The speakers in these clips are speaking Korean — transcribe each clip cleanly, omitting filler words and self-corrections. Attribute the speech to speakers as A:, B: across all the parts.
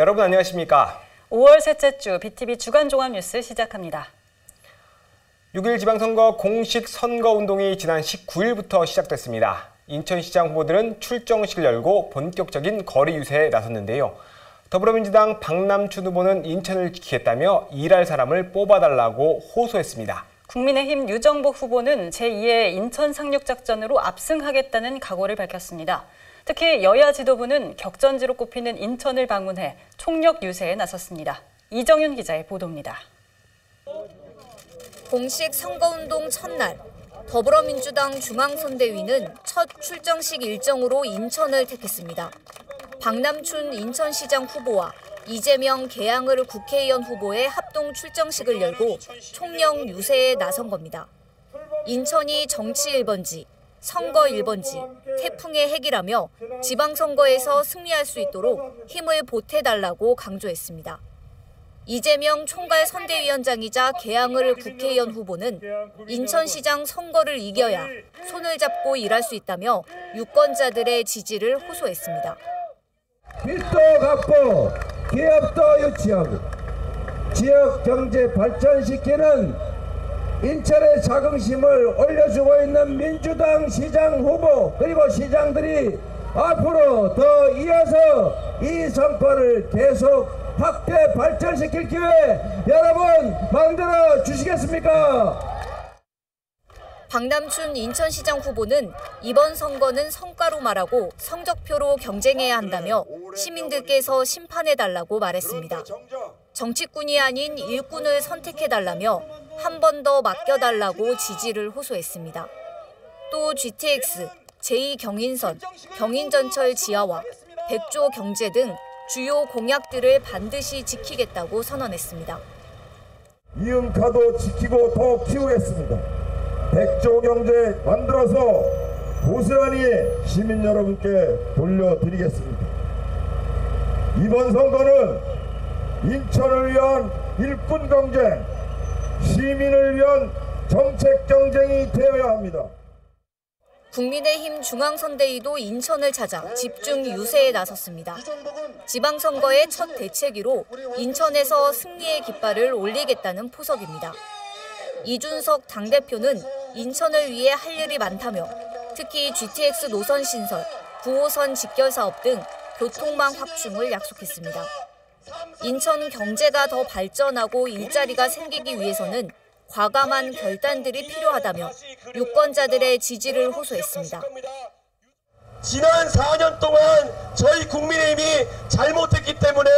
A: 여러분 안녕하십니까?
B: 5월 셋째 주 BTV 주간 종합 뉴스 시작합니다.
A: 6일 지방선거 공식 선거운동이 지난 19일부터 시작됐습니다. 인천시장 후보들은 출정식을 열고 본격적인 거리 유세에 나섰는데요. 더불어민주당 박남춘 후보는 인천을 지키겠다며 일할 사람을 뽑아달라고 호소했습니다.
B: 국민의힘 유정복 후보는 제2의 인천 상륙작전으로 압승하겠다는 각오를 밝혔습니다. 특히 여야 지도부는 격전지로 꼽히는 인천을 방문해 총력 유세에 나섰습니다. 이정윤 기자의 보도입니다.
C: 공식 선거운동 첫날, 더불어민주당 중앙선대위는 첫 출정식 일정으로 인천을 택했습니다. 박남춘 인천시장 후보와 이재명 계양을 국회의원 후보의 합동 출정식을 열고 총력 유세에 나선 겁니다. 인천이 정치 1번지, 선거 1번지, 태풍의 핵이라며 지방선거에서 승리할 수 있도록 힘을 보태달라고 강조했습니다. 이재명 총괄 선대위원장이자 계양을 국회의원 후보는 인천시장 선거를 이겨야 손을 잡고 일할 수 있다며 유권자들의 지지를 호소했습니다.
D: 빚도 갚고 기업도 유치하고 지역 경제 발전시키는 인천의 자긍심을 올려주고 있는 민주당 시장 후보 그리고 시장들이 앞으로 더 이어서 이 정권을 계속 확대 발전시킬 기회 여러분 만들어 주시겠습니까?
C: 박남춘 인천시장 후보는 이번 선거는 성과로 말하고 성적표로 경쟁해야 한다며 시민들께서 심판해달라고 말했습니다. 정치꾼이 아닌 일꾼을 선택해달라며 한 번 더 맡겨달라고 지지를 호소했습니다. 또 GTX, 제2경인선, 경인전철 지하화, 백조 경제 등 주요 공약들을 반드시 지키겠다고 선언했습니다.
D: 이응카도 지키고 더 키우겠습니다. 백조 경제 만들어서 고스란히 시민 여러분께 돌려드리겠습니다. 이번 선거는 인천을 위한 일꾼 경쟁, 시민을 위한 정책 경쟁이 되어야 합니다.
C: 국민의힘 중앙선대위도 인천을 찾아 집중 유세에 나섰습니다. 지방선거의 첫 대책으로 인천에서 승리의 깃발을 올리겠다는 포석입니다. 이준석 당대표는 인천을 위해 할 일이 많다며 특히 GTX 노선 신설, 9호선 직결 사업 등 교통망 확충을 약속했습니다. 인천 경제가 더 발전하고 일자리가 생기기 위해서는 과감한 결단들이 필요하다며 유권자들의 지지를 호소했습니다.
E: 지난 4년 동안 저희 국민의힘이 잘못했기 때문에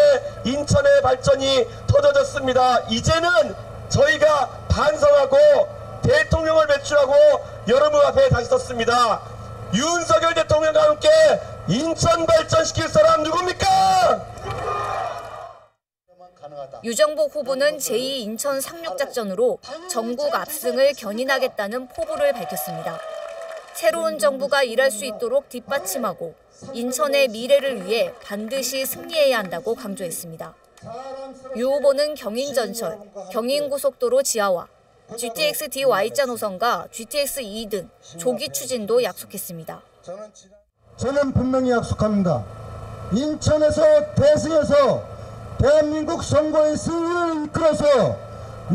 E: 인천의 발전이 터져졌습니다. 이제는 저희가 반성하고 대통령을 배출하고 여러분 앞에 다시 섰습니다. 윤석열 대통령과 함께 인천 발전시킬 사람 누굽니까?
C: 유정복 후보는 제2 인천 상륙작전으로 전국 압승을 견인하겠다는 포부를 밝혔습니다. 새로운 정부가 일할 수 있도록 뒷받침하고 인천의 미래를 위해 반드시 승리해야 한다고 강조했습니다. 유 후보는 경인전철, 경인고속도로 지하화, GTX DY자 노선과 GTX E 등 조기 추진도 약속했습니다.
F: 저는 분명히 약속합니다. 인천에서 대승해서 대한민국 선거의 승리를 이끌어서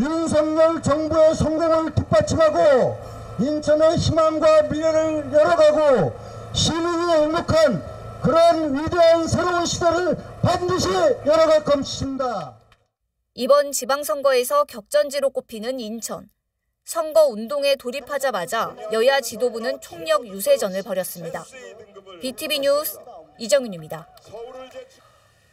F: 윤석열 정부의 성공을 뒷받침하고 인천의 희망과 미래를 열어가고 시민이 행복한 그런 위대한 새로운 시대를 반드시 열어갈 것입니다.
C: 이번 지방선거에서 격전지로 꼽히는 인천. 선거 운동에 돌입하자마자 여야 지도부는 총력 유세전을 벌였습니다. BTV 뉴스 이정윤입니다.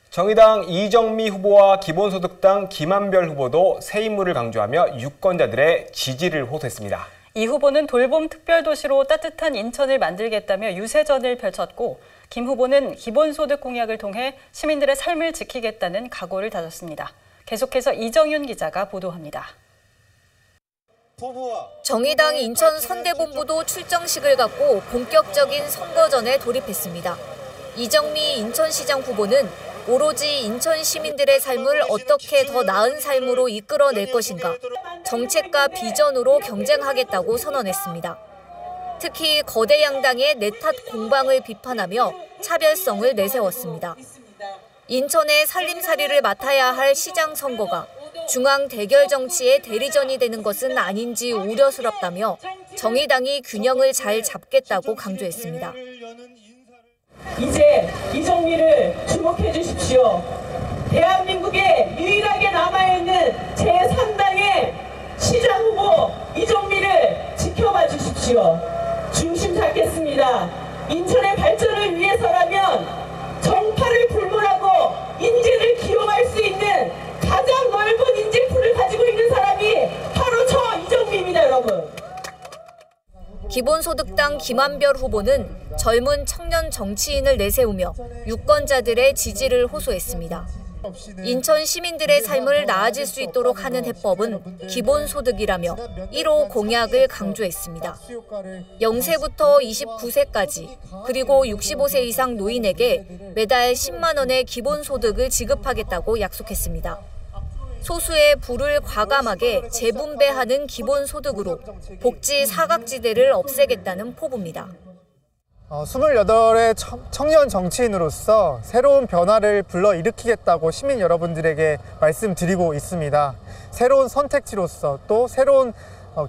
A: 정의당 이정미 후보와 기본소득당 김한별 후보도 새 인물을 강조하며 유권자들의 지지를 호소했습니다.
B: 이 후보는 돌봄 특별도시로 따뜻한 인천을 만들겠다며 유세전을 펼쳤고 김 후보는 기본소득 공약을 통해 시민들의 삶을 지키겠다는 각오를 다졌습니다. 계속해서 이정윤 기자가 보도합니다.
C: 정의당 인천 선대본부도 출정식을 갖고 본격적인 선거전에 돌입했습니다. 이정미 인천시장 후보는 오로지 인천 시민들의 삶을 어떻게 더 나은 삶으로 이끌어낼 것인가, 정책과 비전으로 경쟁하겠다고 선언했습니다. 특히 거대 양당의 내탓 공방을 비판하며 차별성을 내세웠습니다. 인천의 살림살이를 맡아야 할 시장 선거가 중앙 대결 정치의 대리전이 되는 것은 아닌지 우려스럽다며 정의당이 균형을 잘 잡겠다고 강조했습니다.
G: 이제 이정미를 주목해 주십시오. 대한민국에 유일하게 남아있는 제3당의 시장 후보 이정미를 지켜봐 주십시오. 중심 잡겠습니다. 인천의 발전을 위해서라면 정파를 불문하고 인재를 기용할 수 있는 가장 넓은 인재풀을 가지고 있는 사람이 바로 저 이정미입니다, 여러분.
C: 기본소득당 김한별 후보는 젊은 청년 정치인을 내세우며 유권자들의 지지를 호소했습니다. 인천 시민들의 삶을 나아질 수 있도록 하는 해법은 기본소득이라며 1호 공약을 강조했습니다. 0세부터 29세까지 그리고 65세 이상 노인에게 매달 10만 원의 기본소득을 지급하겠다고 약속했습니다. 소수의 부를 과감하게 재분배하는 기본소득으로 복지 사각지대를 없애겠다는 포부입니다.
H: 28의 청년 정치인으로서 새로운 변화를 불러일으키겠다고 시민 여러분들에게 말씀드리고 있습니다. 새로운 선택지로서 또 새로운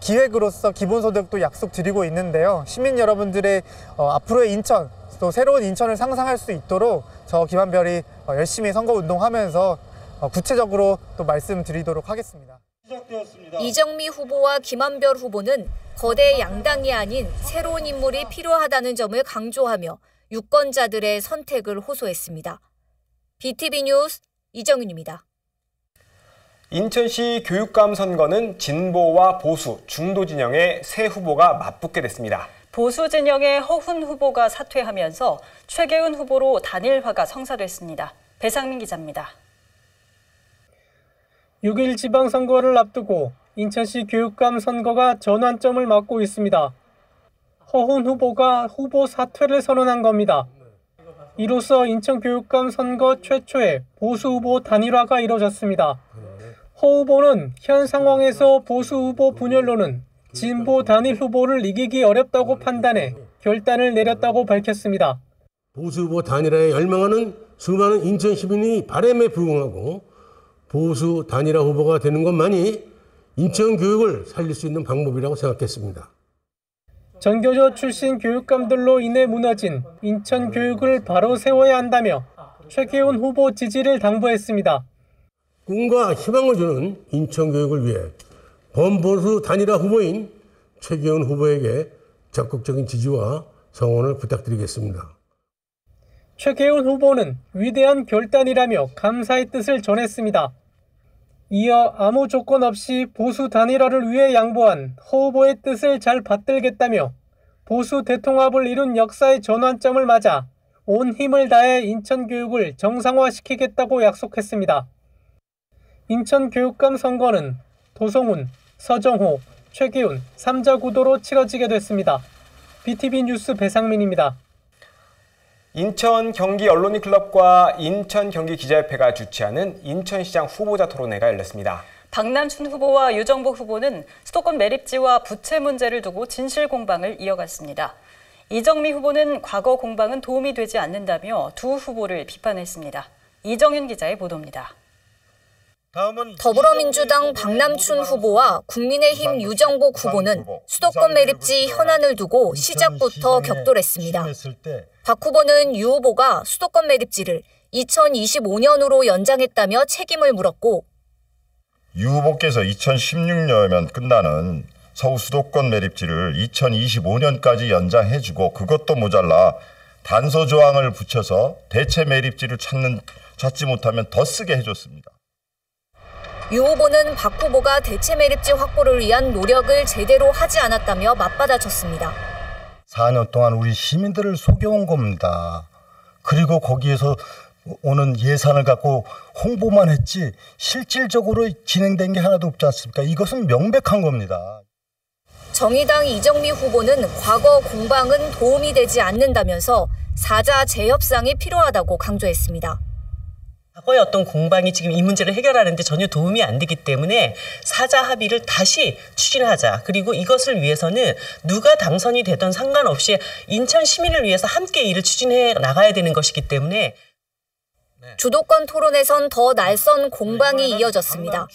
H: 기획으로서 기본소득도 약속드리고 있는데요. 시민 여러분들의 앞으로의 인천, 또 새로운 인천을 상상할 수 있도록 저 김한별이 열심히 선거운동하면서 구체적으로 또 말씀드리도록 하겠습니다.
C: 이정미 후보와 김한별 후보는 거대 양당이 아닌 새로운 인물이 필요하다는 점을 강조하며 유권자들의 선택을 호소했습니다. BTV 뉴스 이정윤입니다.
A: 인천시 교육감 선거는 진보와 보수, 중도 진영의 세 후보가 맞붙게 됐습니다.
B: 보수 진영의 허훈 후보가 사퇴하면서 최계훈 후보로 단일화가 성사됐습니다. 배상민 기자입니다.
I: 6일 지방선거를 앞두고 인천시 교육감 선거가 전환점을 맞고 있습니다. 허훈 후보가 후보 사퇴를 선언한 겁니다. 이로써 인천 교육감 선거 최초의 보수 후보 단일화가 이뤄졌습니다. 허 후보는 현 상황에서 보수 후보 분열로는 진보 단일 후보를 이기기 어렵다고 판단해 결단을 내렸다고 밝혔습니다.
J: 보수 후보 단일화에 열망하는 수많은 인천 시민이 바람에 부응하고 보수 단일화 후보가 되는 것만이 인천 교육을 살릴 수 있는 방법이라고 생각했습니다.
I: 전교조 출신 교육감들로 인해 무너진 인천 교육을 바로 세워야 한다며 최계훈 후보 지지를 당부했습니다.
J: 꿈과 희망을 주는 인천 교육을 위해 범보수 단일화 후보인 최계훈 후보에게 적극적인 지지와 성원을 부탁드리겠습니다.
I: 최계훈 후보는 위대한 결단이라며 감사의 뜻을 전했습니다. 이어 아무 조건 없이 보수 단일화를 위해 양보한 허 후보의 뜻을 잘 받들겠다며 보수 대통합을 이룬 역사의 전환점을 맞아 온 힘을 다해 인천 교육을 정상화시키겠다고 약속했습니다. 인천 교육감 선거는 도성훈, 서정호, 최계훈 3자 구도로 치러지게 됐습니다. BTV 뉴스 배상민입니다.
A: 인천 경기 언론인 클럽과 인천 경기 기자협회가 주최하는 인천시장 후보자 토론회가 열렸습니다.
B: 박남춘 후보와 유정복 후보는 수도권 매립지와 부채 문제를 두고 진실 공방을 이어갔습니다. 이정미 후보는 과거 공방은 도움이 되지 않는다며 두 후보를 비판했습니다. 이정윤 기자의 보도입니다.
C: 더불어민주당 박남춘 후보와 국민의힘 유정복 후보는 수도권 매립지 현안을 두고 시작부터 격돌했습니다. 박 후보는 유 후보가 수도권 매립지를 2025년으로 연장했다며 책임을 물었고,
D: 유 후보께서 2016년이면 끝나는 서울 수도권 매립지를 2025년까지 연장해주고 그것도 모자라 단서 조항을 붙여서 대체 매립지를 찾지 못하면 더 쓰게 해줬습니다.
C: 유 후보는 박 후보가 대체 매립지 확보를 위한 노력을 제대로 하지 않았다며 맞받아쳤습니다.
F: 4년 동안 우리 시민들을 속여온 겁니다. 그리고 거기에서 오는 예산을 갖고 홍보만 했지 실질적으로 진행된 게 하나도 없지 않습니까? 이것은 명백한 겁니다.
C: 정의당 이정미 후보는 과거 공방은 도움이 되지 않는다면서 사자 재협상이 필요하다고 강조했습니다.
K: 과거의 어떤 공방이 지금 이 문제를 해결하는 데 전혀 도움이 안 되기 때문에 사자 합의를 다시 추진하자. 그리고 이것을 위해서는 누가 당선이 되든 상관없이 인천 시민을 위해서 함께 일을 추진해 나가야 되는 것이기 때문에
C: 주도권 토론에선 더 날선 공방이 이어졌습니다.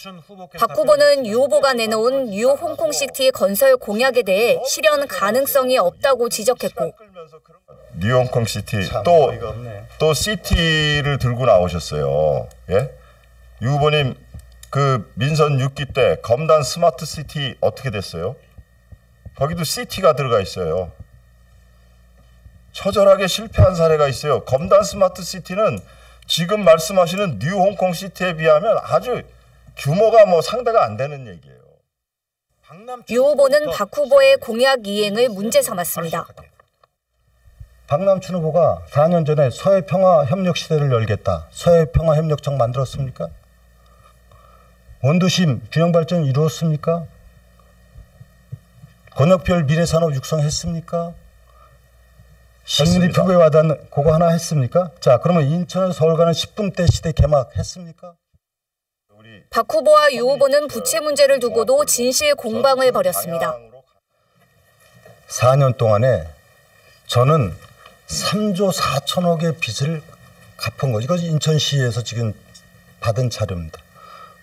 C: 박 후보는 유 후보가 내놓은 뉴 홍콩시티 건설 공약에 대해 실현 가능성이 없다고 지적했고,
D: 뉴 홍콩시티 또 시티를 들고 나오셨어요. 예? 유 후보님 그 민선 6기 때 검단 스마트 시티 어떻게 됐어요? 거기도 시티가 들어가 있어요. 처절하게 실패한 사례가 있어요. 검단 스마트 시티는 지금 말씀하시는 뉴 홍콩 시티에 비하면 아주 규모가 상대가 안 되는 얘기예요.
C: 유 후보는 박 후보의 공약 이행을 문제 삼았습니다.
F: 박남춘 후보가 4년 전에 서해평화협력시대를 열겠다. 서해평화협력청 만들었습니까? 원도심 균형발전 이루었습니까? 권역별 미래산업 육성했습니까? 국민의 피부에 와닿는 그거 하나 했습니까? 자, 그러면 인천에서 서울 가는 10분대 시대 개막했습니까?
C: 박 후보와 유 후보는 부채 문제를 두고도 진실 공방을 벌였습니다.
F: 4년 동안에 저는 3조 4천억의 빚을 갚은 거죠. 이거 인천시에서 지금 받은 자료입니다.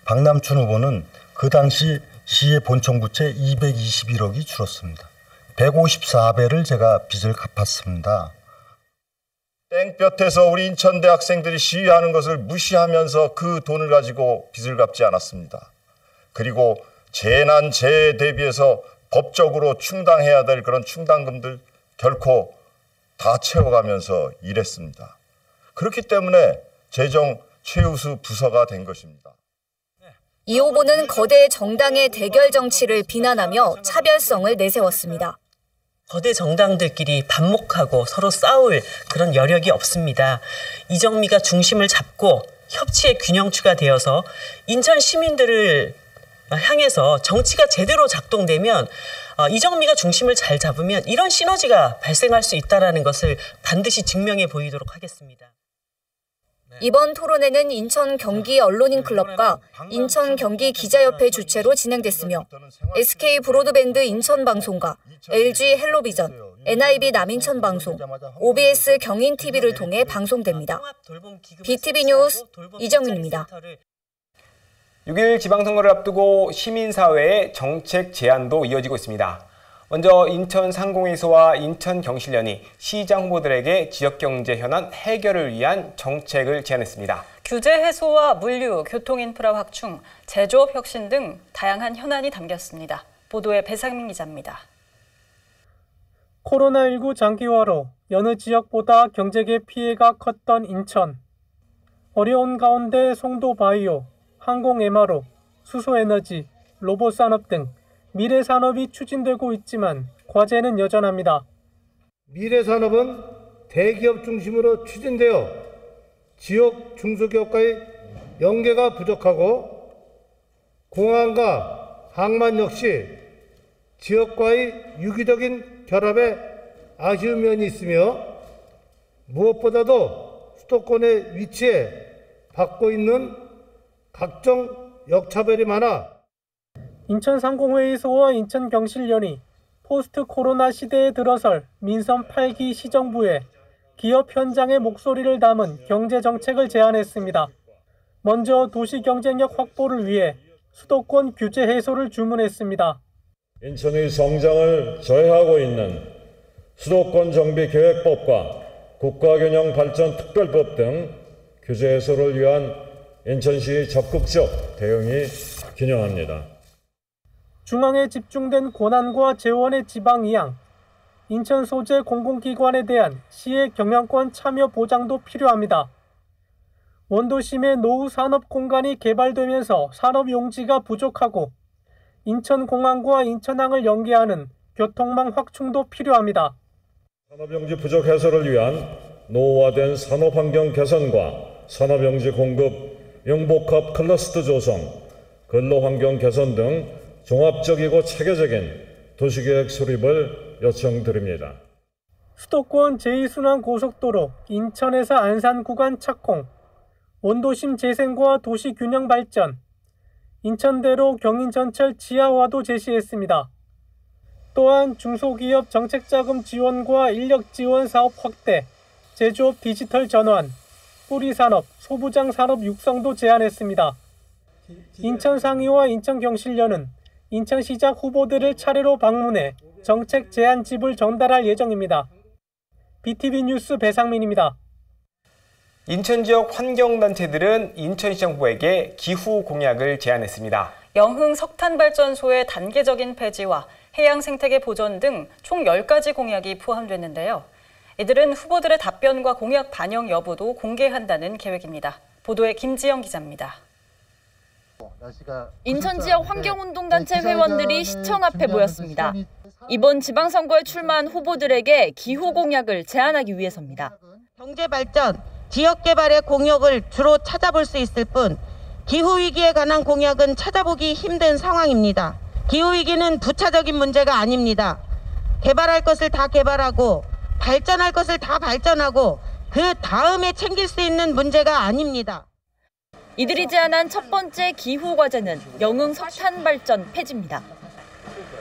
F: 박남춘 후보는 그 당시 시의 본청 부채 221억이 줄었습니다. 154배를 제가 빚을 갚았습니다.
D: 땡볕에서 우리 인천대 학생들이 시위하는 것을 무시하면서 그 돈을 가지고 빚을 갚지 않았습니다. 그리고 재난 재해에 대비해서 법적으로 충당해야 될 그런 충당금들 결코 다 채워가면서 일했습니다. 그렇기 때문에 재정 최우수 부서가 된 것입니다.
C: 이 후보는 거대 정당의 대결 정치를 비난하며 차별성을 내세웠습니다.
K: 거대 정당들끼리 반목하고 서로 싸울 그런 여력이 없습니다. 이정미가 중심을 잡고 협치의 균형추가 되어서 인천 시민들을 향해서 정치가 제대로 작동되면 이정미가 중심을 잘 잡으면 이런 시너지가 발생할 수 있다는 것을 반드시 증명해 보이도록 하겠습니다.
C: 이번 토론회는 인천 경기 언론인 클럽과 인천 경기 기자협회 주최로 진행됐으며 SK 브로드밴드 인천 방송과 LG 헬로비전, NIB 남인천 방송, OBS 경인 TV를 통해 방송됩니다. BTV 뉴스 이정윤입니다.
A: 6일 지방선거를 앞두고 시민사회의 정책 제안도 이어지고 있습니다. 먼저 인천 상공회의소와 인천 경실련이 시장 후보들에게 지역경제 현안 해결을 위한 정책을 제안했습니다.
B: 규제 해소와 물류, 교통인프라 확충, 제조업 혁신 등 다양한 현안이 담겼습니다. 보도에 배상민 기자입니다.
I: 코로나19 장기화로 여느 지역보다 경제계 피해가 컸던 인천. 어려운 가운데 송도바이오, 항공MRO, 수소에너지, 로봇산업 등 미래산업이 추진되고 있지만 과제는 여전합니다.
L: 미래산업은 대기업 중심으로 추진되어 지역 중소기업과의 연계가 부족하고 공항과 항만 역시 지역과의 유기적인 결합에 아쉬운 면이 있으며 무엇보다도 수도권의 위치에 받고 있는 각종 역차별이 많아
I: 인천 상공회의소와 인천 경실련이 포스트 코로나 시대에 들어설 민선 8기 시정부에 기업 현장의 목소리를 담은 경제정책을 제안했습니다. 먼저 도시 경쟁력 확보를 위해 수도권 규제 해소를 주문했습니다.
M: 인천의 성장을 저해하고 있는 수도권 정비 계획법과 국가균형 발전 특별법 등 규제 해소를 위한 인천시의 적극적 대응이 기념합니다.
I: 중앙에 집중된 권한과 재원의 지방 이양, 인천 소재 공공기관에 대한 시의 경영권 참여 보장도 필요합니다. 원도심의 노후 산업 공간이 개발되면서 산업 용지가 부족하고 인천공항과 인천항을 연계하는 교통망 확충도 필요합니다.
M: 산업용지 부족 해소를 위한 노후화된 산업환경 개선과 산업용지 공급, 융복합 클러스터 조성, 근로환경 개선 등 종합적이고 체계적인 도시계획 수립을 요청드립니다.
I: 수도권 제2순환 고속도로 인천에서 안산 구간 착공, 원도심 재생과 도시균형 발전, 인천대로 경인전철 지하화도 제시했습니다. 또한 중소기업 정책자금 지원과 인력 지원 사업 확대, 제조업 디지털 전환, 뿌리산업, 소부장 산업 육성도 제안했습니다. 인천상의와 인천경실련은 인천시장 후보들을 차례로 방문해 정책 제안집을 전달할 예정입니다. BTV 뉴스 배상민입니다.
A: 인천 지역 환경단체들은 인천시장 후보에게 기후 공약을 제안했습니다.
B: 영흥 석탄발전소의 단계적인 폐지와 해양 생태계 보전 등 총 10가지 공약이 포함됐는데요. 이들은 후보들의 답변과 공약 반영 여부도 공개한다는 계획입니다. 보도에 김지영 기자입니다.
N: 인천 지역 환경운동단체 회원들이 시청 앞에 모였습니다. 이번 지방선거에 출마한 후보들에게 기후 공약을 제안하기 위해서입니다.
O: 경제 발전, 지역 개발의 공약을 주로 찾아볼 수 있을 뿐 기후위기에 관한 공약은 찾아보기 힘든 상황입니다. 기후위기는 부차적인 문제가 아닙니다. 개발할 것을 다 개발하고 발전할 것을 다 발전하고 그 다음에 챙길 수 있는 문제가 아닙니다.
N: 이들이 제안한 첫 번째 기후 과제는 영흥 석탄 발전 폐지입니다.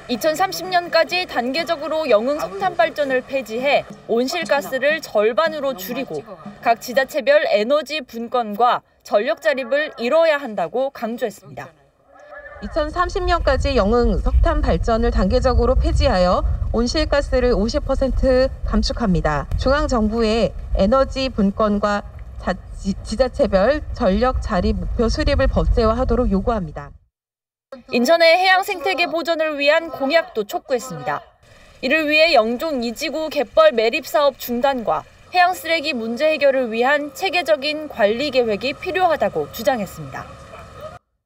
N: 2030년까지 단계적으로 영흥 석탄 발전을 폐지해 온실가스를 절반으로 줄이고 각 지자체별 에너지 분권과 전력 자립을 이뤄야 한다고 강조했습니다.
P: 2030년까지 영흥 석탄 발전을 단계적으로 폐지하여 온실가스를 50% 감축합니다. 중앙정부의 에너지 분권과 지자체별 전력 자립 목표 수립을 법제화하도록 요구합니다.
N: 인천의 해양 생태계 보전을 위한 공약도 촉구했습니다. 이를 위해 영종 2지구 갯벌 매립 사업 중단과 해양 쓰레기 문제 해결을 위한 체계적인 관리 계획이 필요하다고 주장했습니다.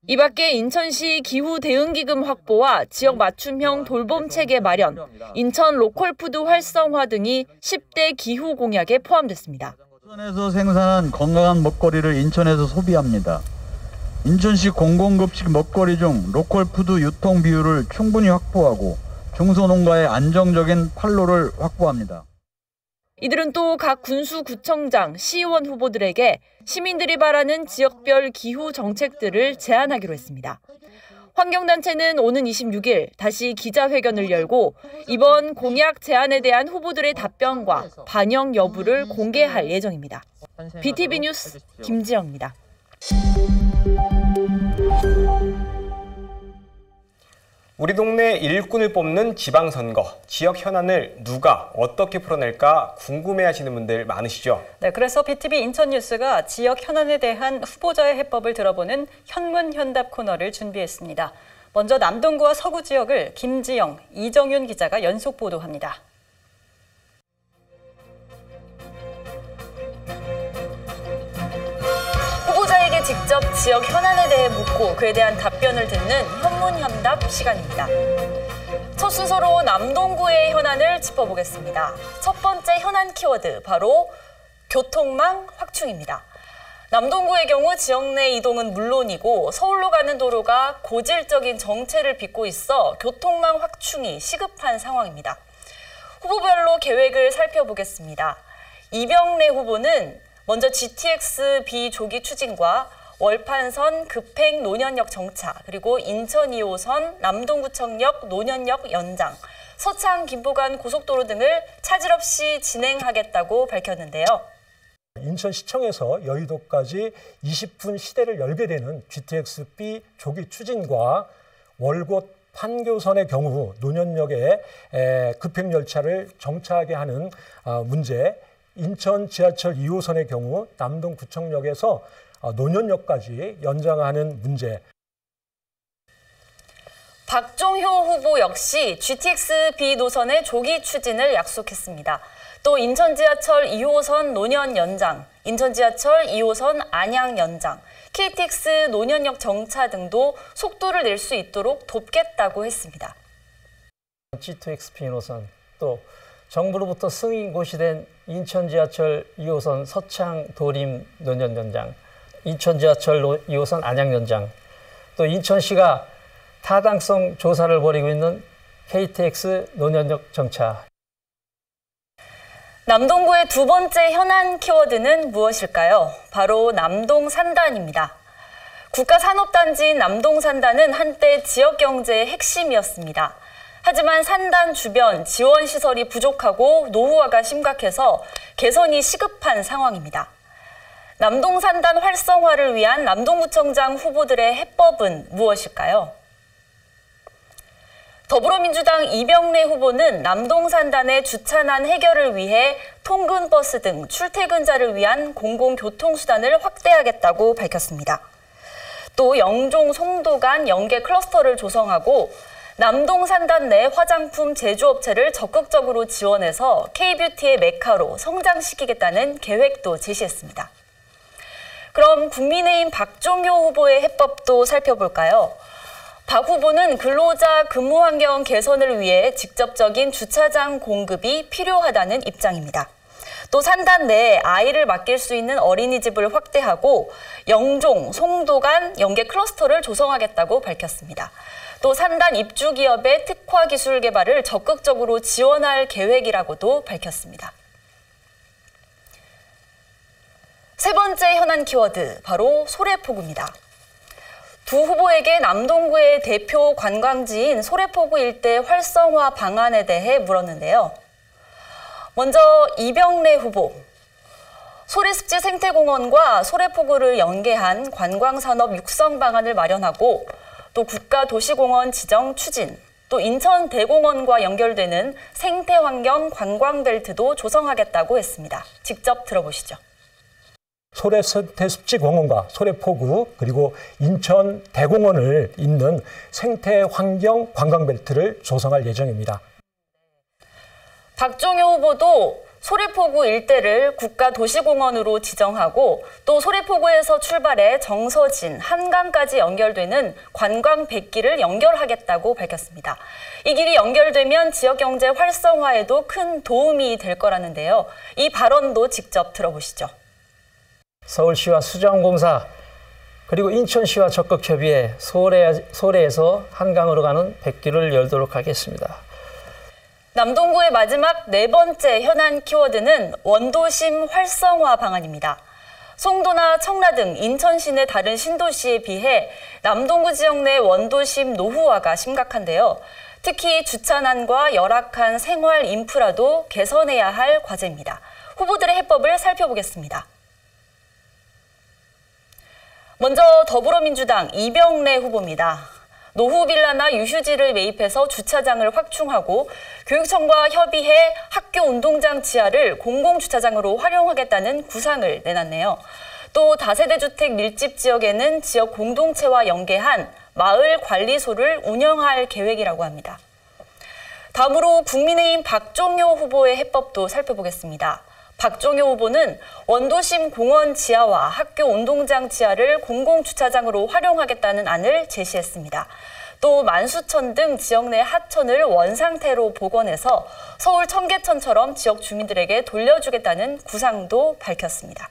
N: 이 밖에 인천시 기후 대응기금 확보와 지역 맞춤형 돌봄 체계 마련, 인천 로컬푸드 활성화 등이 10대 기후 공약에 포함됐습니다.
Q: 인천에서 생산한 건강한 먹거리를 인천에서 소비합니다. 인천시 공공급식 먹거리 중 로컬푸드 유통 비율을 충분히 확보하고 중소농가의 안정적인 판로를 확보합니다.
N: 이들은 또 각 군수구청장, 시의원 후보들에게 시민들이 바라는 지역별 기후 정책들을 제안하기로 했습니다. 환경단체는 오는 26일 다시 기자회견을 열고 이번 공약 제안에 대한 후보들의 답변과 반영 여부를 공개할 예정입니다. BTV 뉴스 김지영입니다.
A: 우리 동네 일꾼을 뽑는 지방선거, 지역 현안을 누가 어떻게 풀어낼까 궁금해하시는 분들 많으시죠?
B: 네, 그래서 BTV 인천뉴스가 지역 현안에 대한 후보자의 해법을 들어보는 현문현답 코너를 준비했습니다. 먼저 남동구와 서구 지역을 김지영, 이정윤 기자가 연속 보도합니다. 후보자에게 직접 지역 현안에 대해 묻고 그에 대한 답변을 듣는 현문현답 시간입니다. 첫 순서로 남동구의 현안을 짚어보겠습니다. 첫 번째 현안 키워드, 바로 교통망 확충입니다. 남동구의 경우 지역 내 이동은 물론이고 서울로 가는 도로가 고질적인 정체를 빚고 있어 교통망 확충이 시급한 상황입니다. 후보별로 계획을 살펴보겠습니다. 이병래 후보는 먼저 GTX 비조기 추진과 월판선 급행 노년역 정차, 그리고 인천 2호선 남동구청역 노년역 연장, 서창 김포간 고속도로 등을 차질 없이 진행하겠다고 밝혔는데요.
R: 인천시청에서 여의도까지 20분 시대를 열게 되는 GTX-B 조기 추진과 월곶 판교선의 경우 노년역에 급행열차를 정차하게 하는 문제, 인천 지하철 2호선의 경우 남동구청역에서 노년역까지 연장하는 문제.
B: 박종효 후보 역시 GTX-B 노선의 조기 추진을 약속했습니다. 또 인천 지하철 2호선 노년 연장, 인천 지하철 2호선 안양 연장, KTX 노년역 정차 등도 속도를 낼 수 있도록 돕겠다고 했습니다.
S: GTX-B 노선, 또 정부로부터 승인 고시된 인천 지하철 2호선 서창 도림 노년 연장, 인천 지하철 2호선 안양 연장, 또 인천시가 타당성 조사를 벌이고 있는 KTX 노년역 정차.
B: 남동구의 두 번째 현안 키워드는 무엇일까요? 바로 남동산단입니다. 국가산업단지인 남동산단은 한때 지역경제의 핵심이었습니다. 하지만 산단 주변 지원시설이 부족하고 노후화가 심각해서 개선이 시급한 상황입니다. 남동산단 활성화를 위한 남동구청장 후보들의 해법은 무엇일까요? 더불어민주당 이병래 후보는 남동산단의 주차난 해결을 위해 통근버스 등 출퇴근자를 위한 공공교통수단을 확대하겠다고 밝혔습니다. 또 영종, 송도 간 연계 클러스터를 조성하고 남동산단 내 화장품 제조업체를 적극적으로 지원해서 K뷰티의 메카로 성장시키겠다는 계획도 제시했습니다. 그럼 국민의힘 박종효 후보의 해법도 살펴볼까요? 박 후보는 근로자 근무 환경 개선을 위해 직접적인 주차장 공급이 필요하다는 입장입니다. 또 산단 내에 아이를 맡길 수 있는 어린이집을 확대하고 영종, 송도 간 연계 클러스터를 조성하겠다고 밝혔습니다. 또 산단 입주 기업의 특화 기술 개발을 적극적으로 지원할 계획이라고도 밝혔습니다. 세 번째 현안 키워드, 바로 소래포구입니다. 두 후보에게 남동구의 대표 관광지인 소래포구 일대 활성화 방안에 대해 물었는데요. 먼저 이병래 후보, 소래습지 생태공원과 소래포구를 연계한 관광산업 육성 방안을 마련하고 또 국가도시공원 지정 추진, 또 인천대공원과 연결되는 생태환경 관광벨트도 조성하겠다고 했습니다. 직접 들어보시죠.
R: 소래생태습지공원과 소래포구 그리고 인천대공원을 잇는 생태환경 관광벨트를 조성할 예정입니다.
B: 박종효 후보도 소래포구 일대를 국가도시공원으로 지정하고 또 소래포구에서 출발해 정서진, 한강까지 연결되는 관광 100기를 연결하겠다고 밝혔습니다. 이 길이 연결되면 지역경제 활성화에도 큰 도움이 될 거라는데요. 이 발언도 직접 들어보시죠.
S: 서울시와 수자원공사 그리고 인천시와 적극 협의해 소래에서 한강으로 가는 100기를 열도록 하겠습니다.
B: 남동구의 마지막 네 번째 현안 키워드는 원도심 활성화 방안입니다. 송도나 청라 등 인천시 내 다른 신도시에 비해 남동구 지역 내 원도심 노후화가 심각한데요. 특히 주차난과 열악한 생활 인프라도 개선해야 할 과제입니다. 후보들의 해법을 살펴보겠습니다. 먼저 더불어민주당 이병래 후보입니다. 노후 빌라나 유휴지를 매입해서 주차장을 확충하고 교육청과 협의해 학교 운동장 지하를 공공주차장으로 활용하겠다는 구상을 내놨네요. 또 다세대 주택 밀집 지역에는 지역 공동체와 연계한 마을 관리소를 운영할 계획이라고 합니다. 다음으로 국민의힘 박종효 후보의 해법도 살펴보겠습니다. 박종효 후보는 원도심 공원 지하와 학교 운동장 지하를 공공주차장으로 활용하겠다는 안을 제시했습니다. 또 만수천 등 지역 내 하천을 원상태로 복원해서 서울 청계천처럼 지역 주민들에게 돌려주겠다는 구상도 밝혔습니다.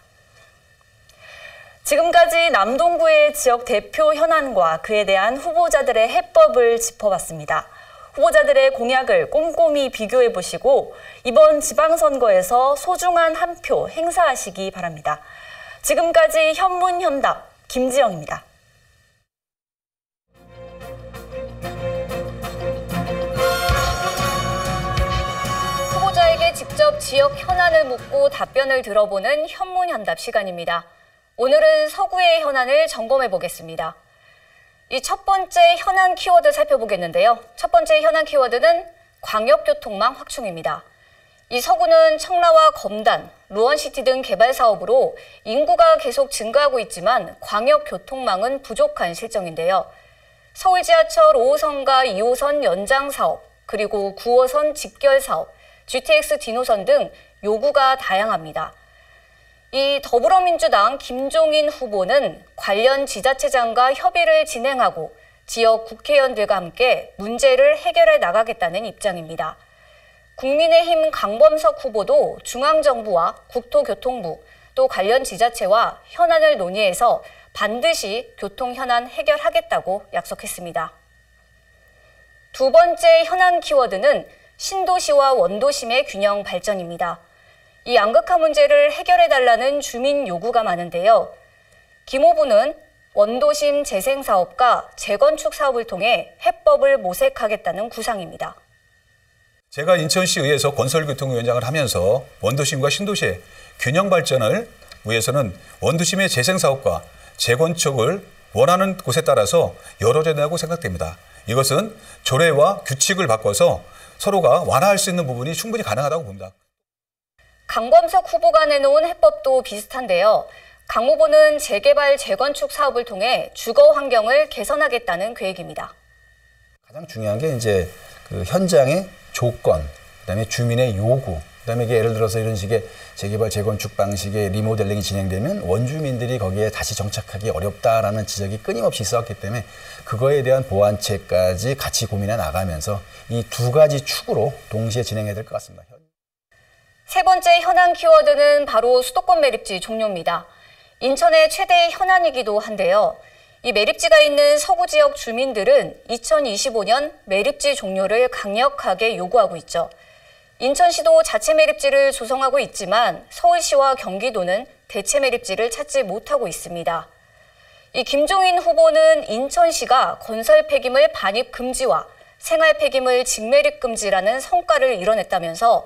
B: 지금까지 남동구의 지역 대표 현안과 그에 대한 후보자들의 해법을 짚어봤습니다. 후보자들의 공약을 꼼꼼히 비교해 보시고 이번 지방선거에서 소중한 한 표 행사하시기 바랍니다. 지금까지 현문현답 김지영입니다.
C: 후보자에게 직접 지역 현안을 묻고 답변을 들어보는 현문현답 시간입니다. 오늘은 서구의 현안을 점검해 보겠습니다. 이 첫 번째 현안 키워드 살펴보겠는데요. 첫 번째 현안 키워드는 광역교통망 확충입니다. 이 서구는 청라와 검단, 루원시티 등 개발 사업으로 인구가 계속 증가하고 있지만 광역교통망은 부족한 실정인데요. 서울 지하철 5호선과 2호선 연장 사업, 그리고 9호선 직결 사업, GTX D노선 등 요구가 다양합니다. 이 더불어민주당 김종인 후보는 관련 지자체장과 협의를 진행하고 지역 국회의원들과 함께 문제를 해결해 나가겠다는 입장입니다. 국민의힘 강범석 후보도 중앙정부와 국토교통부 또 관련 지자체와 현안을 논의해서 반드시 교통 현안 해결하겠다고 약속했습니다. 두 번째 현안 키워드는 신도시와 원도심의 균형 발전입니다. 이 양극화 문제를 해결해달라는 주민 요구가 많은데요. 김 후보는 원도심 재생사업과 재건축 사업을 통해 해법을 모색하겠다는 구상입니다.
T: 제가 인천시의회에서 건설교통위원장을 하면서 원도심과 신도시의 균형 발전을 위해서는 원두심의 재생사업과 재건축을 원하는 곳에 따라서 열어져야 된다고 생각됩니다. 이것은 조례와 규칙을 바꿔서 서로가 완화할 수 있는 부분이 충분히 가능하다고 봅니다.
C: 강범석 후보가 내놓은 해법도 비슷한데요. 강 후보는 재개발, 재건축 사업을 통해 주거 환경을 개선하겠다는 계획입니다.
U: 가장 중요한 게 이제 그 현장의 조건, 그다음에 주민의 요구, 그다음에 이게 예를 들어서 이런 식의 재개발, 재건축 방식의 리모델링이 진행되면 원주민들이 거기에 다시 정착하기 어렵다라는 지적이 끊임없이 있었기 때문에 그거에 대한 보완책까지 같이 고민해 나가면서 이 두 가지 축으로 동시에 진행해야 될 것 같습니다.
C: 세 번째 현안 키워드는 바로 수도권 매립지 종료입니다. 인천의 최대 현안이기도 한데요. 이 매립지가 있는 서구 지역 주민들은 2025년 매립지 종료를 강력하게 요구하고 있죠. 인천시도 자체 매립지를 조성하고 있지만 서울시와 경기도는 대체 매립지를 찾지 못하고 있습니다. 이 김종인 후보는 인천시가 건설 폐기물 반입 금지와 생활 폐기물 직매립 금지라는 성과를 이뤄냈다면서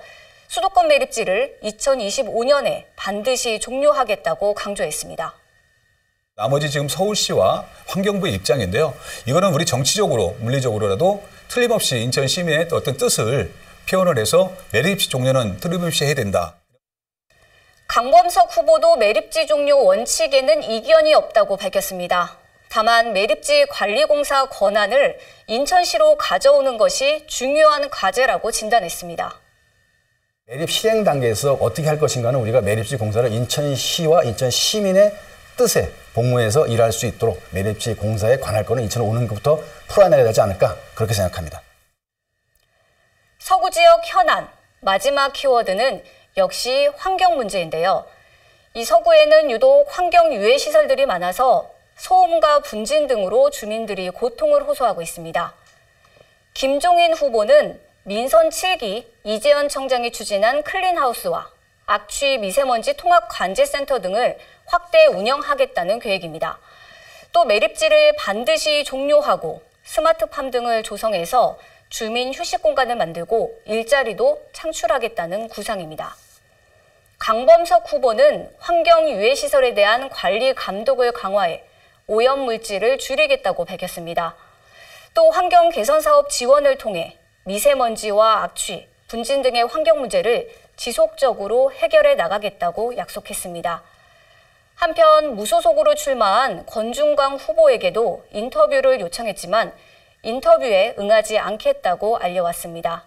C: 수도권 매립지를 2025년에 반드시 종료하겠다고 강조했습니다.
T: 나머지 지금 서울시와 환경부의 입장인데요. 이거는 우리 정치적으로, 물리적으로라도 틀림없이 인천 시민의 어떤 뜻을 표현을 해서 매립지 종료는 틀림없이 해야 된다.
C: 강범석 후보도 매립지 종료 원칙에는 이견이 없다고 밝혔습니다. 다만 매립지 관리공사 권한을 인천시로 가져오는 것이 중요한 과제라고 진단했습니다.
U: 매립 실행 단계에서 어떻게 할 것인가는 우리가 매립지 공사를 인천시와 인천 시민의 뜻에 복무해서 일할 수 있도록 매립지 공사에 관할 거는 인천 오는 것부터 풀어내야 되지 않을까 그렇게 생각합니다.
C: 서구 지역 현안, 마지막 키워드는 역시 환경 문제인데요. 이 서구에는 유독 환경 유해 시설들이 많아서 소음과 분진 등으로 주민들이 고통을 호소하고 있습니다. 김종인 후보는 민선 7기 이재현 청장이 추진한 클린하우스와 악취 미세먼지 통합 관제센터 등을 확대 운영하겠다는 계획입니다. 또 매립지를 반드시 종료하고 스마트팜 등을 조성해서 주민 휴식 공간을 만들고 일자리도 창출하겠다는 구상입니다. 강범석 후보는 환경 유해 시설에 대한 관리 감독을 강화해 오염 물질을 줄이겠다고 밝혔습니다. 또 환경 개선 사업 지원을 통해 미세먼지와 악취, 분진 등의 환경 문제를 지속적으로 해결해 나가겠다고 약속했습니다. 한편 무소속으로 출마한 권중광 후보에게도 인터뷰를 요청했지만 인터뷰에 응하지 않겠다고 알려왔습니다.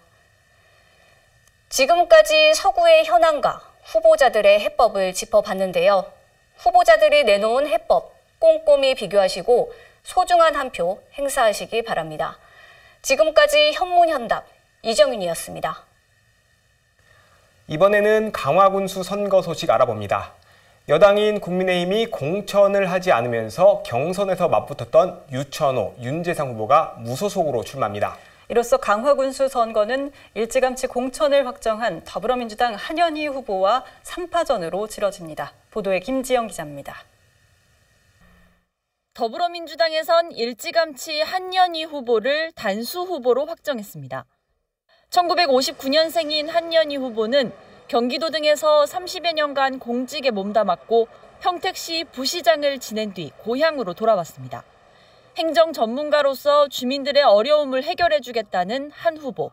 C: 지금까지 서구의 현안과 후보자들의 해법을 짚어봤는데요. 후보자들이 내놓은 해법 꼼꼼히 비교하시고 소중한 한 표 행사하시기 바랍니다. 지금까지 현문현답 이정윤이었습니다.
A: 이번에는 강화군수 선거 소식 알아봅니다. 여당인 국민의힘이 공천을 하지 않으면서 경선에서 맞붙었던 유천호, 윤재상 후보가 무소속으로 출마합니다.
B: 이로써 강화군수 선거는 일찌감치 공천을 확정한 더불어민주당 한현희 후보와 3파전으로 치러집니다. 보도에 김지영 기자입니다.
N: 더불어민주당에선 일찌감치 한현희 후보를 단수 후보로 확정했습니다. 1959년생인 한현희 후보는 경기도 등에서 30여 년간 공직에 몸담았고 평택시 부시장을 지낸 뒤 고향으로 돌아왔습니다. 행정 전문가로서 주민들의 어려움을 해결해주겠다는 한 후보.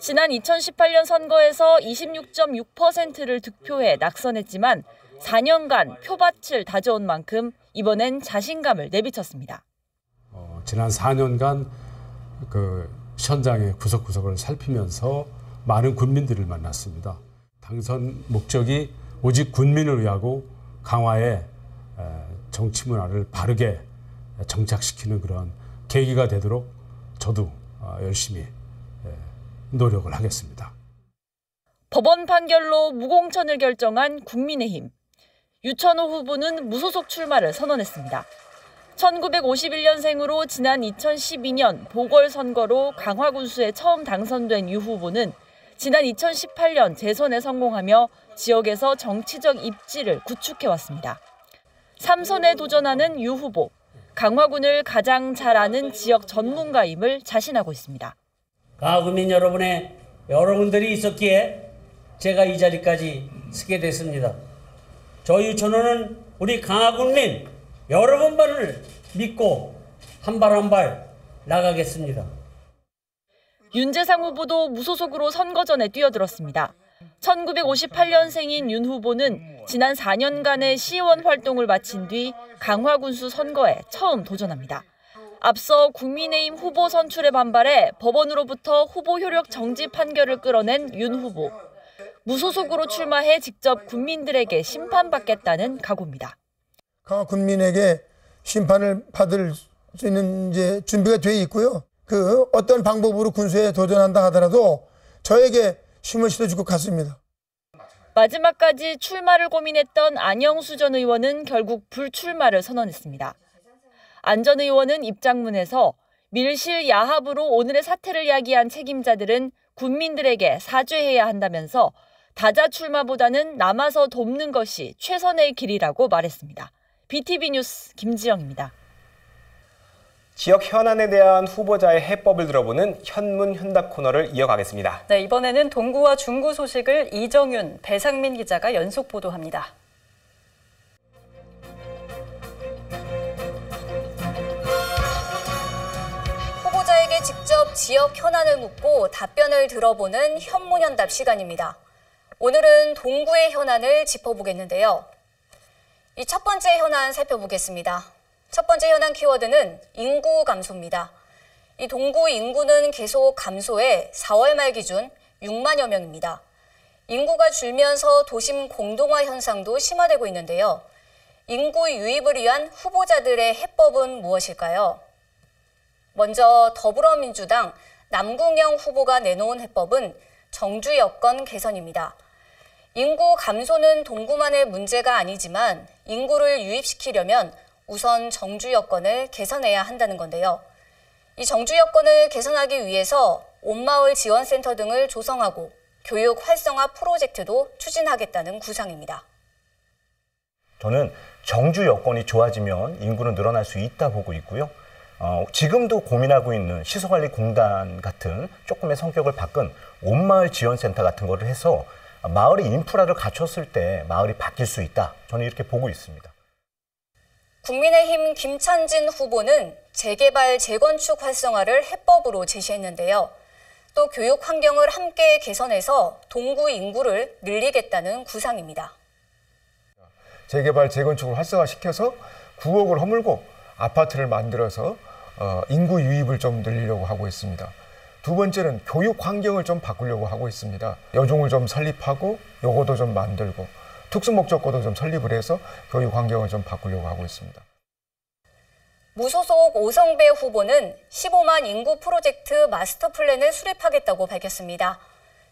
N: 지난 2018년 선거에서 26.6%를 득표해 낙선했지만 4년간 표밭을 다져온 만큼 이번엔 자신감을 내비쳤습니다.
V: 지난 4년간 그 현장의 구석구석을 살피면서 많은 군민들을 만났습니다. 당선 목적이 오직 군민을 위하고 강화의 정치 문화를 바르게 정착시키는 그런 계기가 되도록 저도 열심히 노력을 하겠습니다.
N: 법원 판결로 무공천을 결정한 국민의힘. 유천호 후보는 무소속 출마를 선언했습니다. 1951년생으로 지난 2012년 보궐선거로 강화군수에 처음 당선된 유 후보는 지난 2018년 재선에 성공하며 지역에서 정치적 입지를 구축해왔습니다. 3선에 도전하는 유 후보, 강화군을 가장 잘 아는 지역 전문가임을 자신하고 있습니다.
W: 가구민 여러분들이 있었기에 제가 이 자리까지 서게 됐습니다.
E: 저유천원은 우리 강화군민 여러분만을 믿고 한 발 한 발 나가겠습니다.
N: 윤재상 후보도 무소속으로 선거전에 뛰어들었습니다. 1958년생인 윤 후보는 지난 4년간의 시의원 활동을 마친 뒤 강화군수 선거에 처음 도전합니다. 앞서 국민의힘 후보 선출에 반발해 법원으로부터 후보 효력 정지 판결을 끌어낸 윤 후보. 무소속으로 출마해 직접 군민들에게 심판받겠다는 각오입니다.
G: 강화 군민에게 심판을 받을 수 있는 이제 준비가 돼 있고요. 그 어떤 방법으로 군수에 도전한다 하더라도 저에게 힘을 실어줄 것 같습니다.
N: 마지막까지 출마를 고민했던 안영수 전 의원은 결국 불출마를 선언했습니다. 안 전 의원은 입장문에서 밀실 야합으로 오늘의 사태를 야기한 책임자들은 국민들에게 사죄해야 한다면서 다자 출마보다는 남아서 돕는 것이 최선의 길이라고 말했습니다. BTV 뉴스 김지영입니다.
A: 지역 현안에 대한 후보자의 해법을 들어보는 현문현답 코너를 이어가겠습니다.
B: 네, 이번에는 동구와 중구 소식을 이정윤, 배상민 기자가 연속 보도합니다.
C: 후보자에게 직접 지역 현안을 묻고 답변을 들어보는 현문현답 시간입니다. 오늘은 동구의 현안을 짚어보겠는데요. 이 첫 번째 현안 살펴보겠습니다. 첫 번째 현안 키워드는 인구 감소입니다. 이 동구 인구는 계속 감소해 4월 말 기준 6만여 명입니다. 인구가 줄면서 도심 공동화 현상도 심화되고 있는데요. 인구 유입을 위한 후보자들의 해법은 무엇일까요? 먼저 더불어민주당 남궁영 후보가 내놓은 해법은 정주 여건 개선입니다. 인구 감소는 동구만의 문제가 아니지만 인구를 유입시키려면 우선 정주 여건을 개선해야 한다는 건데요. 이 정주 여건을 개선하기 위해서 온마을 지원센터 등을 조성하고 교육 활성화 프로젝트도 추진하겠다는 구상입니다.
W: 저는 정주 여건이 좋아지면 인구는 늘어날 수 있다 보고 있고요. 지금도 고민하고 있는 시설관리공단 같은 조금의 성격을 바꾼 온마을 지원센터 같은 거를 해서 마을의 인프라를 갖췄을 때 마을이 바뀔 수 있다. 저는 이렇게 보고 있습니다.
C: 국민의힘 김찬진 후보는 재개발, 재건축 활성화를 해법으로 제시했는데요. 또 교육 환경을 함께 개선해서 동구 인구를 늘리겠다는 구상입니다.
X: 재개발, 재건축을 활성화시켜서 9억을 허물고 아파트를 만들어서 인구 유입을 좀 늘리려고 하고 있습니다. 두 번째는 교육 환경을 좀 바꾸려고 하고 있습니다. 여중을 좀 설립하고 요거도 좀 만들고 특수목적고도 좀 설립을 해서 교육 환경을 좀 바꾸려고 하고 있습니다.
C: 무소속 오성배 후보는 15만 인구 프로젝트 마스터 플랜을 수립하겠다고 밝혔습니다.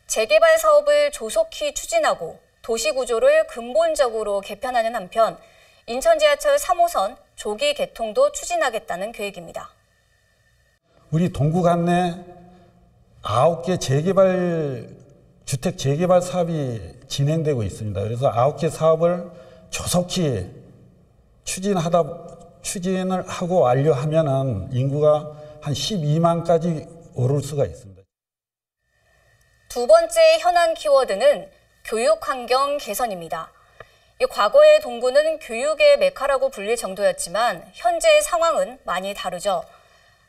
C: 재개발 사업을 조속히 추진하고 도시 구조를 근본적으로 개편하는 한편 인천 지하철 3호선 조기 개통도 추진하겠다는 계획입니다.
Y: 우리 동구 관내 9개 주택 재개발 사업이 진행되고 있습니다. 그래서 9개 사업을 조속히 추진을 하고 완료하면은 인구가 한 12만까지 오를 수가 있습니다.
C: 두 번째 현안 키워드는 교육 환경 개선입니다. 과거의 동구는 교육의 메카라고 불릴 정도였지만 현재의 상황은 많이 다르죠.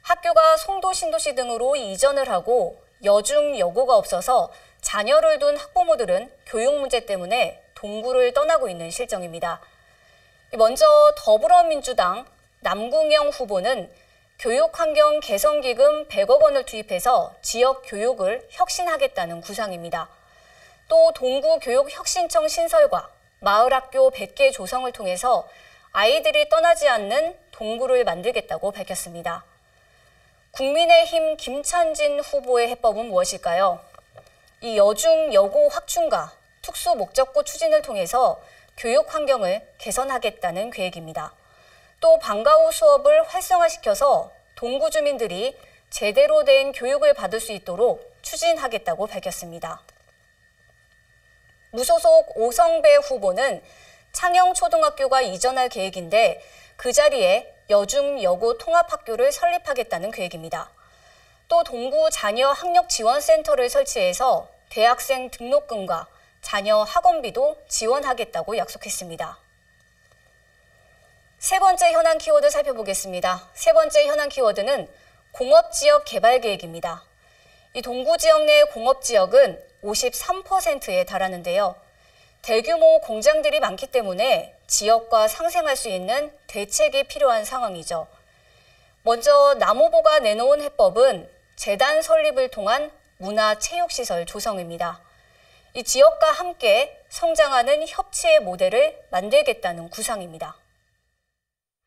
C: 학교가 송도, 신도시 등으로 이전을 하고 여중, 여고가 없어서 자녀를 둔 학부모들은 교육 문제 때문에 동구를 떠나고 있는 실정입니다. 먼저 더불어민주당 남궁영 후보는 교육환경 개선기금 100억 원을 투입해서 지역 교육을 혁신하겠다는 구상입니다. 또 동구 교육혁신청 신설과 마을학교 100개 조성을 통해서 아이들이 떠나지 않는 동구를 만들겠다고 밝혔습니다. 국민의힘 김찬진 후보의 해법은 무엇일까요? 이 여중, 여고 확충과 특수 목적고 추진을 통해서 교육 환경을 개선하겠다는 계획입니다. 또 방과 후 수업을 활성화시켜서 동구 주민들이 제대로 된 교육을 받을 수 있도록 추진하겠다고 밝혔습니다. 무소속 오성배 후보는 창영초등학교가 이전할 계획인데 그 자리에 여중, 여고 통합학교를 설립하겠다는 계획입니다. 또 동구 자녀 학력지원센터를 설치해서 대학생 등록금과 자녀 학원비도 지원하겠다고 약속했습니다. 세 번째 현안 키워드 살펴보겠습니다. 세 번째 현안 키워드는 공업지역 개발 계획입니다. 이 동구 지역 내 공업지역은 53%에 달하는데요. 대규모 공장들이 많기 때문에 지역과 상생할 수 있는 대책이 필요한 상황이죠. 먼저 남후보가 내놓은 해법은 재단 설립을 통한 문화체육시설 조성입니다. 이 지역과 함께 성장하는 협치의 모델을 만들겠다는 구상입니다.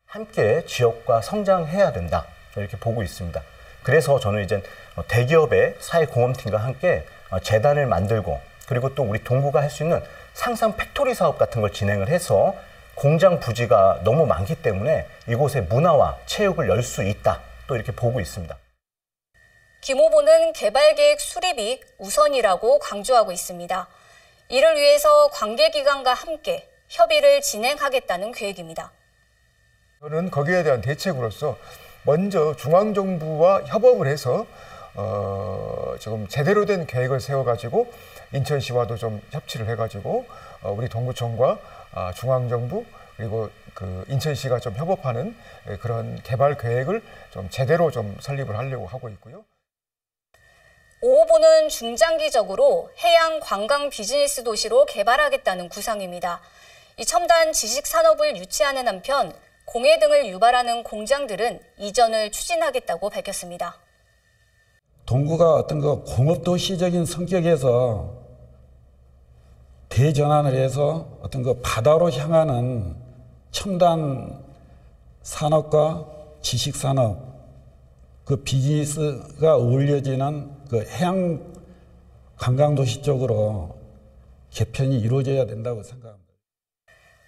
W: 함께 지역과 성장해야 된다. 이렇게 보고 있습니다. 그래서 저는 이제 대기업의 사회공헌팀과 함께 재단을 만들고 그리고 또 우리 동구가 할 수 있는 상상 팩토리 사업 같은 걸 진행을 해서 공장 부지가 너무 많기 때문에 이곳에 문화와 체육을 열 수 있다. 또 이렇게 보고 있습니다.
C: 김 후보는 개발계획 수립이 우선이라고 강조하고 있습니다. 이를 위해서 관계기관과 함께 협의를 진행하겠다는 계획입니다.
X: 저는 거기에 대한 대책으로서 먼저 중앙정부와 협업을 해서 지금 제대로 된 계획을 세워가지고 인천시와도 좀 협치를 해가지고 우리 동구청과 중앙정부 그리고 그 인천시가 좀 협업하는 그런 개발 계획을 좀 제대로 좀 설립을 하려고 하고 있고요.
C: 오 후보는 중장기적으로 해양 관광 비즈니스 도시로 개발하겠다는 구상입니다. 이 첨단 지식 산업을 유치하는 한편 공해 등을 유발하는 공장들은 이전을 추진하겠다고 밝혔습니다.
Y: 동구가 어떤 그 공업도시적인 성격에서 대전환을 해서 어떤 그 바다로 향하는 첨단 산업과 지식 산업 그 비즈니스가 어울려지는 그 해양 관광도시 쪽으로 개편이 이루어져야 된다고 생각합니다.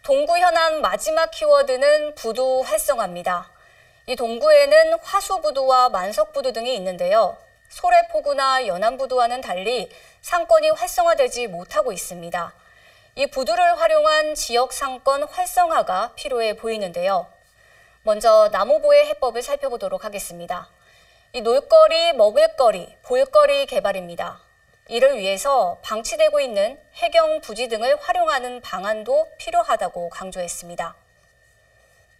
C: 동구 현안 마지막 키워드는 부두 활성화입니다. 이 동구에는 화수부두와 만석부두 등이 있는데요. 소래포구나 연안부두와는 달리 상권이 활성화되지 못하고 있습니다. 이 부두를 활용한 지역 상권 활성화가 필요해 보이는데요. 먼저 남 후보의 해법을 살펴보도록 하겠습니다. 이 놀거리, 먹을거리, 볼거리 개발입니다. 이를 위해서 방치되고 있는 해경 부지 등을 활용하는 방안도 필요하다고 강조했습니다.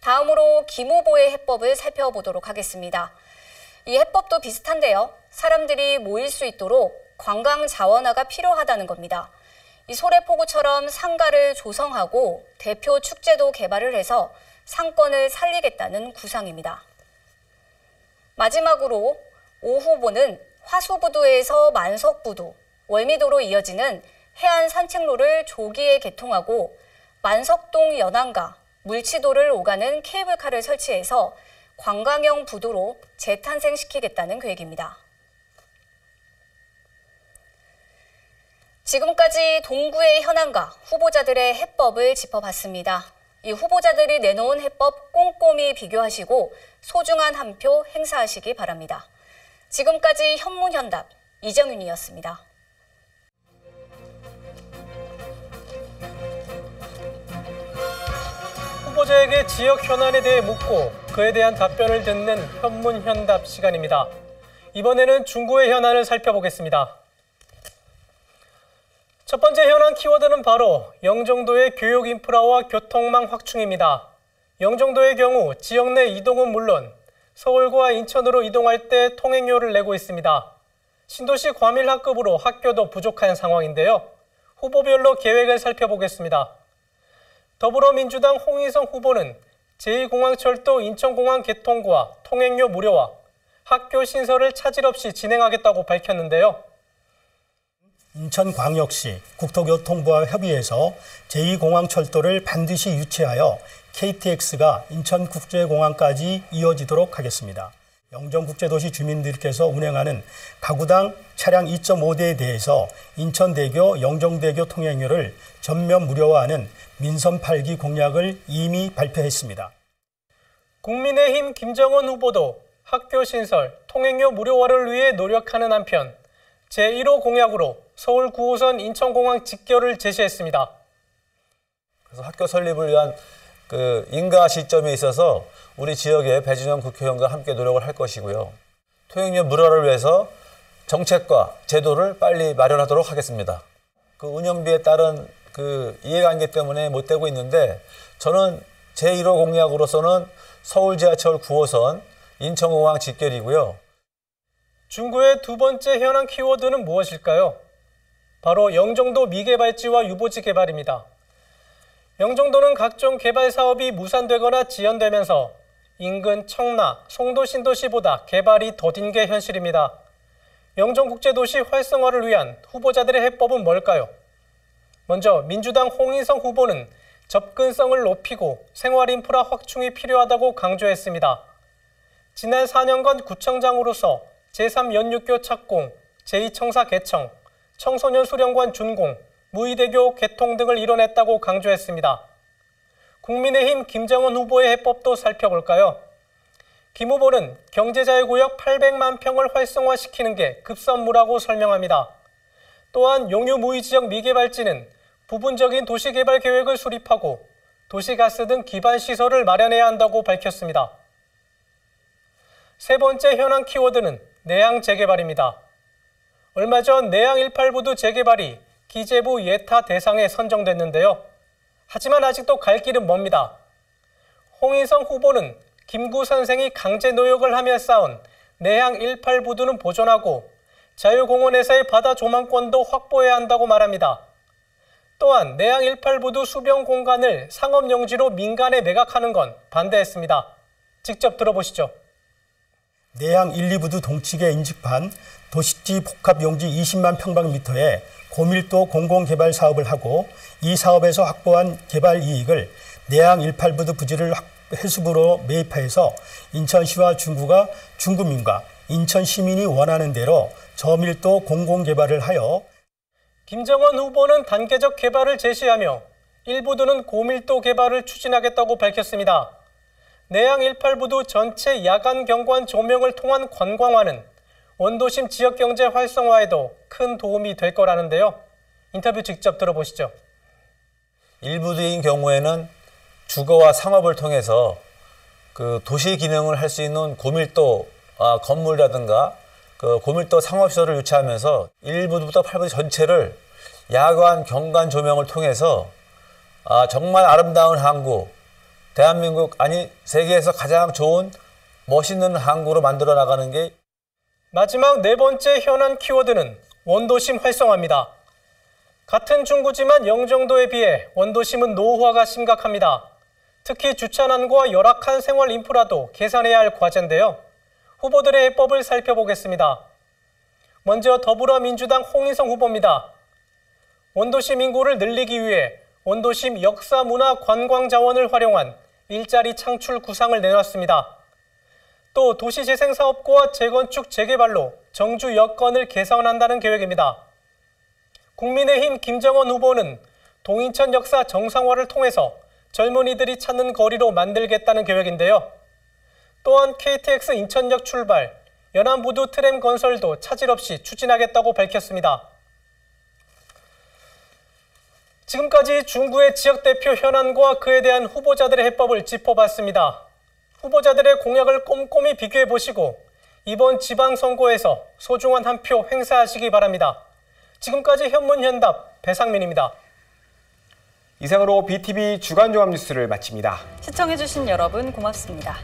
C: 다음으로 김 후보의 해법을 살펴보도록 하겠습니다. 이 해법도 비슷한데요. 사람들이 모일 수 있도록 관광 자원화가 필요하다는 겁니다. 이 소래포구처럼 상가를 조성하고 대표 축제도 개발을 해서 상권을 살리겠다는 구상입니다. 마지막으로 오 후보는 화수부두에서 만석부두, 월미도로 이어지는 해안 산책로를 조기에 개통하고 만석동 연안가, 물치도를 오가는 케이블카를 설치해서 관광형 부두로 재탄생시키겠다는 계획입니다. 지금까지 동구의 현안과 후보자들의 해법을 짚어봤습니다. 이 후보자들이 내놓은 해법 꼼꼼히 비교하시고 소중한 한 표 행사하시기 바랍니다. 지금까지 현문현답 이정윤이었습니다.
I: 후보자에게 지역 현안에 대해 묻고 그에 대한 답변을 듣는 현문현답 시간입니다. 이번에는 중구의 현안을 살펴보겠습니다. 첫 번째 현안 키워드는 바로 영종도의 교육 인프라와 교통망 확충입니다. 영종도의 경우 지역 내 이동은 물론 서울과 인천으로 이동할 때 통행료를 내고 있습니다. 신도시 과밀학급으로 학교도 부족한 상황인데요. 후보별로 계획을 살펴보겠습니다. 더불어민주당 홍희성 후보는 제2공항철도 인천공항 개통과 통행료 무료화, 학교 신설을 차질 없이 진행하겠다고 밝혔는데요.
D: 인천광역시 국토교통부와 협의해서 제2공항철도를 반드시 유치하여 KTX가 인천국제공항까지 이어지도록 하겠습니다. 영종국제도시 주민들께서 운행하는 가구당 차량 2.5대에 대해서 인천대교, 영종대교 통행료를 전면 무료화하는 민선 8기 공약을 이미 발표했습니다.
I: 국민의힘 김정은 후보도 학교 신설, 통행료 무료화를 위해 노력하는 한편 제1호 공약으로 서울 9호선 인천공항 직결을 제시했습니다.
F: 그래서 학교 설립을 위한 그 인가 시점에 있어서 우리 지역의 배준영 국회의원과 함께 노력을 할 것이고요. 통행료 무료화를 위해서 정책과 제도를 빨리 마련하도록 하겠습니다. 그 운영비에 따른 그 이해관계 때문에 못 되고 있는데 저는 제1호 공약으로서는 서울 지하철 9호선 인천공항 직결이고요.
I: 중구의 두 번째 현안 키워드는 무엇일까요? 바로 영종도 미개발지와 유보지 개발입니다. 영종도는 각종 개발 사업이 무산되거나 지연되면서 인근 청라, 송도 신도시보다 개발이 더딘 게 현실입니다. 영종국제도시 활성화를 위한 후보자들의 해법은 뭘까요? 먼저 민주당 홍인성 후보는 접근성을 높이고 생활인프라 확충이 필요하다고 강조했습니다. 지난 4년간 구청장으로서 제3연육교 착공, 제2청사 개청, 청소년 수련관 준공, 무의대교 개통 등을 이뤄냈다고 강조했습니다. 국민의힘 김정은 후보의 해법도 살펴볼까요? 김 후보는 경제자유구역 800만 평을 활성화시키는 게 급선무라고 설명합니다. 또한 용유무의지역 미개발지는 부분적인 도시개발 계획을 수립하고 도시가스 등 기반시설을 마련해야 한다고 밝혔습니다. 세 번째 현안 키워드는 내양 재개발입니다. 얼마 전 내양 18부두 재개발이 기재부 예타 대상에 선정됐는데요. 하지만 아직도 갈 길은 멉니다. 홍인성 후보는 김구 선생이 강제 노역을 하며 쌓은 내양 18부두는 보존하고 자유공원에서의 바다 조망권도 확보해야 한다고 말합니다. 또한 내양 18부두 수변 공간을 상업용지로 민간에 매각하는 건 반대했습니다. 직접 들어보시죠.
D: 내양 1, 2부두 동측의 인직판 도시지 복합용지 20만 평방미터에 고밀도 공공개발 사업을 하고 이 사업에서 확보한 개발 이익을 내양 18부두 부지를 해수부로 매입해서 인천시와 중구가 중구민과 인천 시민이 원하는 대로 저밀도 공공개발을 하여
I: 김정은 후보는 단계적 개발을 제시하며 일부두는 고밀도 개발을 추진하겠다고 밝혔습니다. 내양 18부두 전체 야간 경관 조명을 통한 관광화는 원도심 지역경제 활성화에도 큰 도움이 될 거라는데요. 인터뷰 직접 들어보시죠.
F: 일부두인 경우에는 주거와 상업을 통해서 그 도시 기능을 할 수 있는 고밀도 건물이라든가 그 고밀도 상업시설을 유치하면서 1부부터 8부두 전체를 야간 경관 조명을 통해서 정말 아름다운 항구, 대한민국 아니 세계에서 가장 좋은 멋있는 항구로 만들어 나가는 게
I: 마지막 네 번째 현안 키워드는 원도심 활성화입니다. 같은 중구지만 영종도에 비해 원도심은 노후화가 심각합니다. 특히 주차난과 열악한 생활 인프라도 개선해야 할 과제인데요. 후보들의 해법을 살펴보겠습니다. 먼저 더불어민주당 홍인성 후보입니다. 원도심 인구를 늘리기 위해 원도심 역사 문화 관광 자원을 활용한 일자리 창출 구상을 내놨습니다. 또 도시재생사업과 재건축 재개발로 정주 여건을 개선한다는 계획입니다. 국민의힘 김정은 후보는 동인천 역사 정상화를 통해서 젊은이들이 찾는 거리로 만들겠다는 계획인데요. 또한 KTX 인천역 출발, 연안부두 트램 건설도 차질 없이 추진하겠다고 밝혔습니다. 지금까지 중구의 지역대표 현안과 그에 대한 후보자들의 해법을 짚어봤습니다. 후보자들의 공약을 꼼꼼히 비교해보시고 이번 지방선거에서 소중한 한 표 행사하시기 바랍니다. 지금까지 현문현답 배상민입니다.
A: 이상으로 BTV 주간종합 뉴스를 마칩니다.
B: 시청해주신 여러분 고맙습니다.